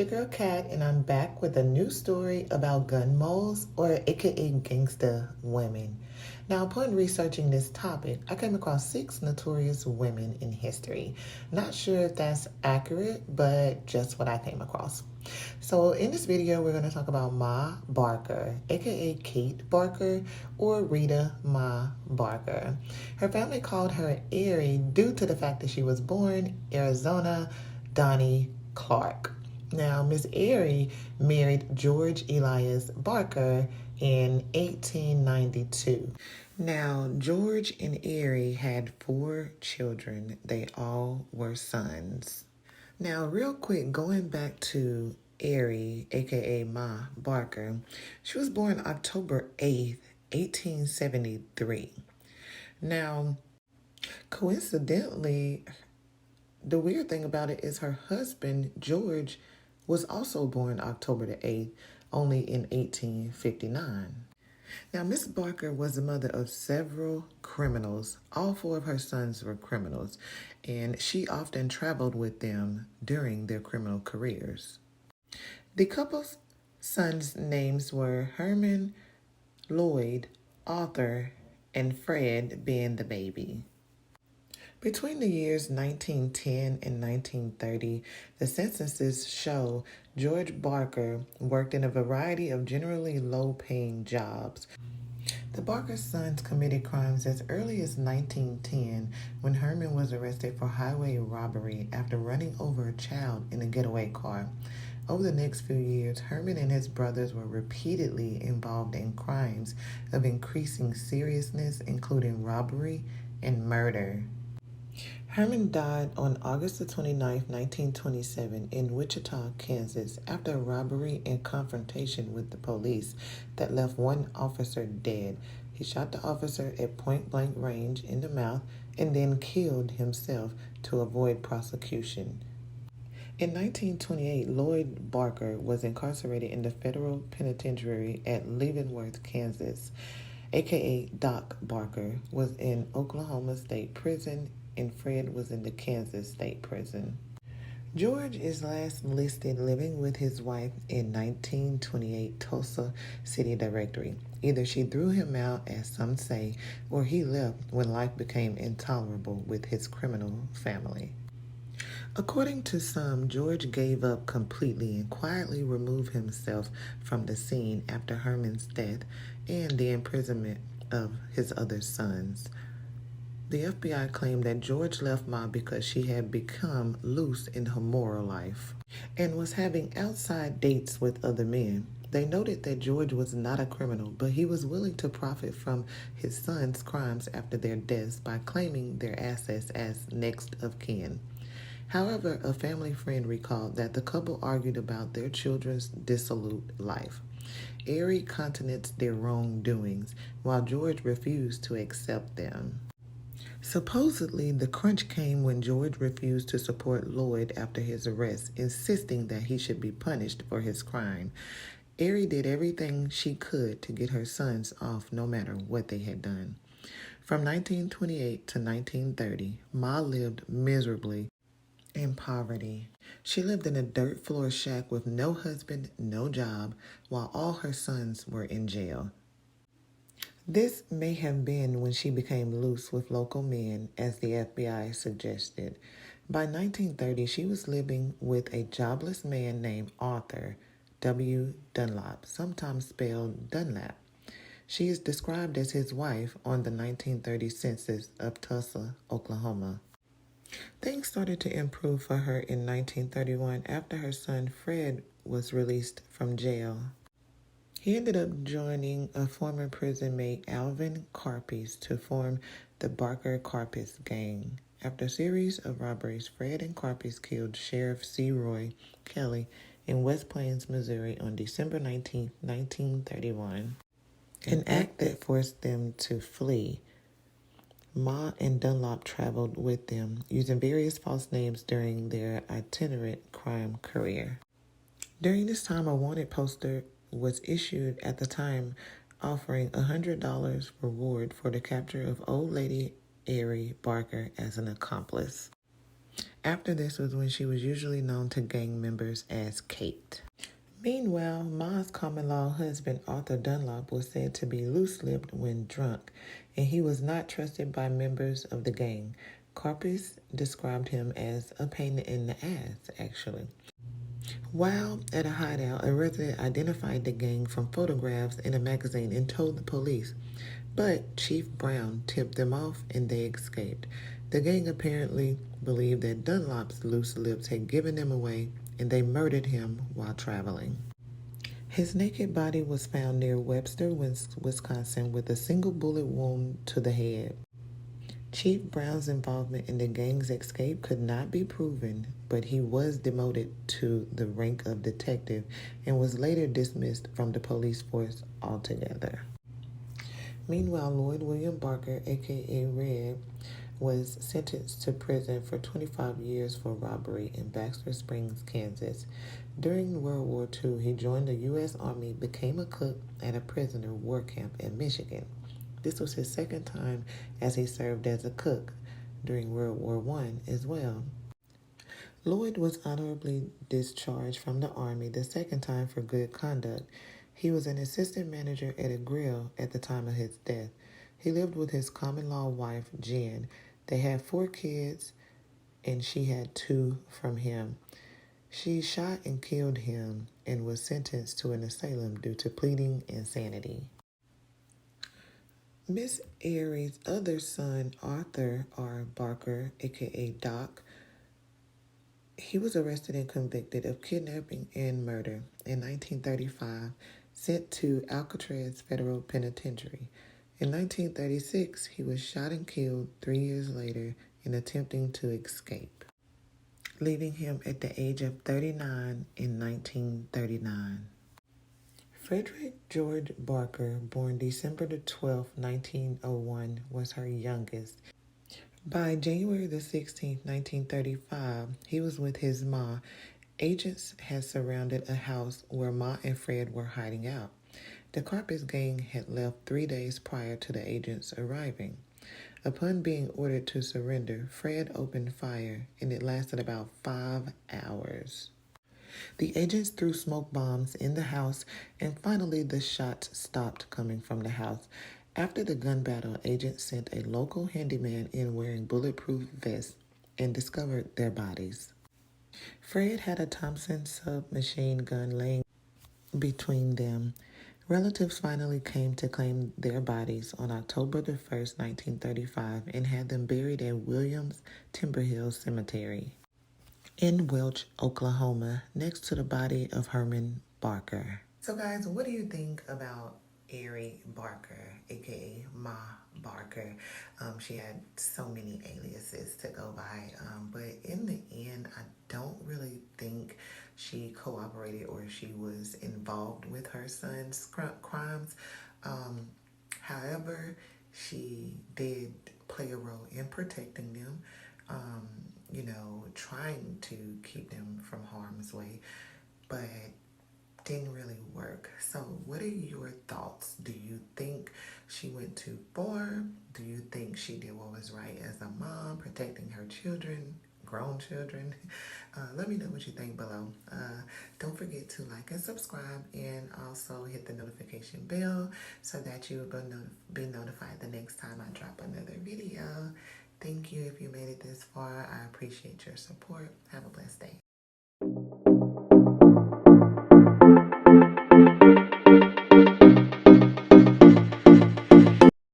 your girl Kat, and I'm back with a new story about gun moles, or aka gangsta women. Now, upon researching this topic, I came across 6 notorious women in history. Not sure if that's accurate, but just what I came across. So in this video, we're going to talk about MaBarker, aka Kate Barker, or Rita MaBarker. Her family called her Erie due to the fact that she was born Arizona Donnie Clark. Now, Miss Erie married George Elias Barker in 1892. Now, George and Erie had 4 children. They all were sons. Now, real quick, going back to Erie, aka MaBarker, she was born October 8th, 1873. Now, coincidentally, the weird thing about it is her husband, George, was also born October the 8th, only in 1859. Now, Miss Barker was the mother of several criminals. All 4 of her sons were criminals, and she often traveled with them during their criminal careers. The couple's sons' names were Herman, Lloyd, Arthur, and Fred, being the baby. Between the years 1910 and 1930, the censuses show George Barker worked in a variety of generally low-paying jobs. The Barker sons committed crimes as early as 1910 when Herman was arrested for highway robbery after running over a child in a getaway car. Over the next few years, Herman and his brothers were repeatedly involved in crimes of increasing seriousness, including robbery and murder. Herman died on August 29, 1927 in Wichita, Kansas, after a robbery and confrontation with the police that left one officer dead. He shot the officer at point-blank range in the mouth and then killed himself to avoid prosecution. In 1928, Lloyd Barker was incarcerated in the federal penitentiary at Leavenworth, Kansas, aka Doc Barker, was in Oklahoma State Prison, and Fred was in the Kansas State Prison. George is last listed living with his wife in 1928 Tulsa City Directory. Either she threw him out, as some say, or he left when life became intolerable with his criminal family. According to some, George gave up completely and quietly removed himself from the scene after Herman's death and the imprisonment of his other sons. The FBI claimed that George left Ma because she had become loose in her moral life and was having outside dates with other men. They noted that George was not a criminal, but he was willing to profit from his sons' crimes after their deaths by claiming their assets as next of kin. However, a family friend recalled that the couple argued about their children's dissolute life. Erie countenanced their wrongdoings, while George refused to accept them. Supposedly, the crunch came when George refused to support Lloyd after his arrest, insisting that he should be punished for his crime. Erie did everything she could to get her sons off, no matter what they had done. From 1928 to 1930, Ma lived miserably in poverty. She lived in a dirt floor shack with no husband, no job, while all her sons were in jail. This may have been when she became loose with local men, as the FBI suggested. By 1930, she was living with a jobless man named Arthur W. Dunlap, sometimes spelled Dunlap. She is described as his wife on the 1930 census of Tulsa, Oklahoma. Things started to improve for her in 1931 after her son Fred was released from jail. He ended up joining a former prison mate, Alvin Karpis, to form the Barker Karpis gang. After a series of robberies, Fred and Karpis killed Sheriff C. Roy Kelly in West Plains, Missouri on December 19, 1931, an act that forced them to flee. Ma and Dunlop traveled with them, using various false names during their itinerant crime career. During this time, a wanted poster was issued at the time offering $100 reward for the capture of old lady Erie Barker as an accomplice. After this was when she was usually known to gang members as Kate. Meanwhile, Ma's common-law husband, Arthur Dunlop, was said to be loose-lipped when drunk, and he was not trusted by members of the gang. Carpus described him as a pain in the ass, actually. While at a hideout, a resident identified the gang from photographs in a magazine and told the police, but Chief Brown tipped them off and they escaped. The gang apparently believed that Dunlop's loose lips had given them away and they murdered him while traveling. His naked body was found near Webster, Wisconsin, with a single bullet wound to the head. Chief Brown's involvement in the gang's escape could not be proven, but he was demoted to the rank of detective and was later dismissed from the police force altogether. Meanwhile, Lloyd William Barker, aka Red, was sentenced to prison for 25 years for robbery in Baxter Springs, Kansas. During World War II, he joined the U.S. Army, became a cook at a prisoner war camp in Michigan. This was his second time as he served as a cook during World War I as well. Lloyd was honorably discharged from the Army the second time for good conduct. He was an assistant manager at a grill at the time of his death. He lived with his common-law wife, Jen. They had 4 kids, and she had 2 from him. She shot and killed him and was sentenced to an asylum due to pleading insanity. Miss Airy's other son, Arthur R. Barker, a.k.a. Doc, he was arrested and convicted of kidnapping and murder in 1935, sent to Alcatraz Federal Penitentiary. In 1936, he was shot and killed 3 years later in attempting to escape, leaving him at the age of 39 in 1939. Frederick George Barker, born December the 12th, 1901, was her youngest. By January the 16th, 1935, he was with his ma. Agents had surrounded a house where Ma and Fred were hiding out. The Carpus gang had left 3 days prior to the agents arriving. Upon being ordered to surrender, Fred opened fire, and it lasted about 5 hours. The agents threw smoke bombs in the house, and finally the shots stopped coming from the house. After the gun battle, agents sent a local handyman in wearing bulletproof vests and discovered their bodies. Fred had a Thompson submachine gun laying between them. Relatives finally came to claim their bodies on October the 1st, 1935, and had them buried at Williams Timber Hill Cemetery in Welch, Oklahoma, next to the body of Herman Barker. So guys, what do you think about Airy Barker, aka MaBarker? She had so many aliases to go by, but in the end, I don't really think she cooperated or she was involved with her son's crimes. However, she did play a role in protecting them, trying to keep them from harm's way, but didn't really work. So what are your thoughts? Do you think she went too far? Do you think she did what was right as a mom, protecting her children, grown children? Let me know what you think below. Don't forget to like and subscribe, and also hit the notification bell so that you will be notified the next time I drop another video. Thank you if you made it this far. I appreciate your support. Have a blessed day.